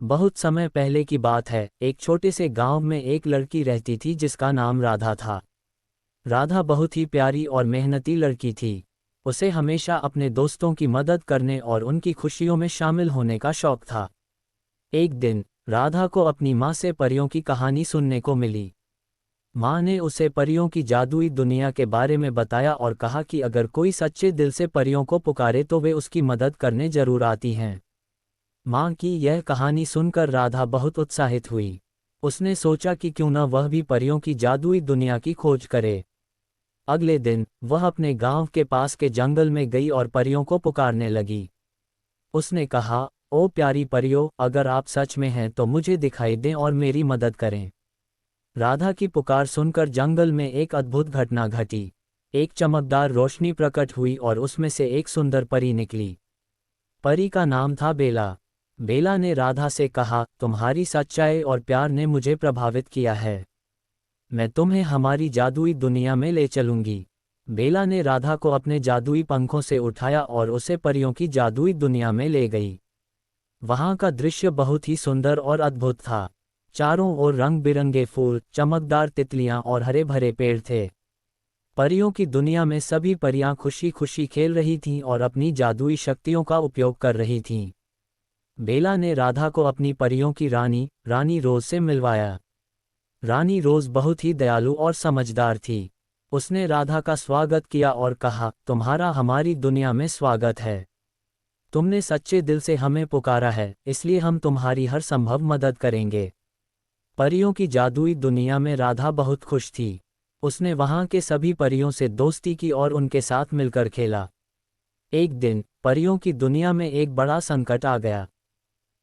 बहुत समय पहले की बात है, एक छोटे से गांव में एक लड़की रहती थी जिसका नाम राधा था। राधा बहुत ही प्यारी और मेहनती लड़की थी। उसे हमेशा अपने दोस्तों की मदद करने और उनकी खुशियों में शामिल होने का शौक था। एक दिन राधा को अपनी माँ से परियों की कहानी सुनने को मिली। माँ ने उसे परियों की जादुई दुनिया के बारे में बताया और कहा कि अगर कोई सच्चे दिल से परियों को पुकारे तो वे उसकी मदद करने जरूर आती हैं। माँ की यह कहानी सुनकर राधा बहुत उत्साहित हुई। उसने सोचा कि क्यों न वह भी परियों की जादुई दुनिया की खोज करे। अगले दिन वह अपने गांव के पास के जंगल में गई और परियों को पुकारने लगी। उसने कहा, ओ प्यारी परियों, अगर आप सच में हैं तो मुझे दिखाई दें और मेरी मदद करें। राधा की पुकार सुनकर जंगल में एक अद्भुत घटना घटी। एक चमकदार रोशनी प्रकट हुई और उसमें से एक सुंदर परी निकली। परी का नाम था बेला। बेला ने राधा से कहा, तुम्हारी सच्चाई और प्यार ने मुझे प्रभावित किया है। मैं तुम्हें हमारी जादुई दुनिया में ले चलूंगी। बेला ने राधा को अपने जादुई पंखों से उठाया और उसे परियों की जादुई दुनिया में ले गई। वहां का दृश्य बहुत ही सुंदर और अद्भुत था। चारों ओर रंग बिरंगे फूल, चमकदार तितलियां और हरे भरे पेड़ थे। परियों की दुनिया में सभी परियां खुशी खुशी खेल रही थीं और अपनी जादुई शक्तियों का उपयोग कर रही थीं। बेला ने राधा को अपनी परियों की रानी रोज से मिलवाया। रानी रोज बहुत ही दयालु और समझदार थी। उसने राधा का स्वागत किया और कहा, तुम्हारा हमारी दुनिया में स्वागत है। तुमने सच्चे दिल से हमें पुकारा है, इसलिए हम तुम्हारी हर संभव मदद करेंगे। परियों की जादुई दुनिया में राधा बहुत खुश थी। उसने वहां के सभी परियों से दोस्ती की और उनके साथ मिलकर खेला। एक दिन परियों की दुनिया में एक बड़ा संकट आ गया।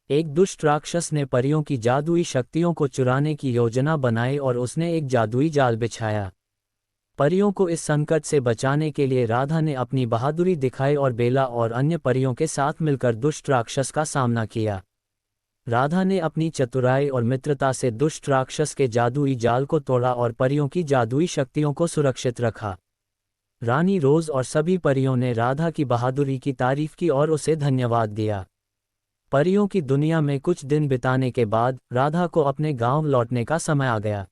एक दुष्ट राक्षस ने परियों की जादुई शक्तियों को चुराने की योजना बनाई और उसने एक जादुई जाल बिछाया। परियों को इस संकट से बचाने के लिए राधा ने अपनी बहादुरी दिखाई और बेला और अन्य परियों के साथ मिलकर दुष्ट राक्षस का सामना किया। राधा ने अपनी चतुराई और मित्रता से दुष्ट राक्षस के जादुई जाल को तोड़ा और परियों की जादुई शक्तियों को सुरक्षित रखा। रानी रोज और सभी परियों ने राधा की बहादुरी की तारीफ की और उसे धन्यवाद दिया। परियों की दुनिया में कुछ दिन बिताने के बाद राधा को अपने गांव लौटने का समय आ गया।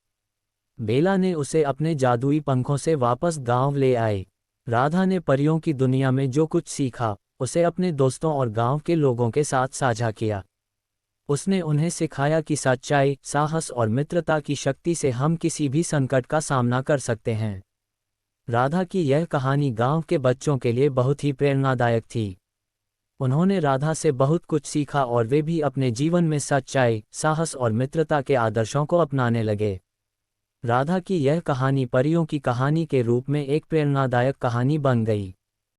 बेला ने उसे अपने जादुई पंखों से वापस गांव ले आई। राधा ने परियों की दुनिया में जो कुछ सीखा उसे अपने दोस्तों और गांव के लोगों के साथ साझा किया। उसने उन्हें सिखाया कि सच्चाई, साहस और मित्रता की शक्ति से हम किसी भी संकट का सामना कर सकते हैं। राधा की यह कहानी गांव के बच्चों के लिए बहुत ही प्रेरणादायक थी। उन्होंने राधा से बहुत कुछ सीखा और वे भी अपने जीवन में सच्चाई, साहस और मित्रता के आदर्शों को अपनाने लगे। राधा की यह कहानी परियों की कहानी के रूप में एक प्रेरणादायक कहानी बन गई।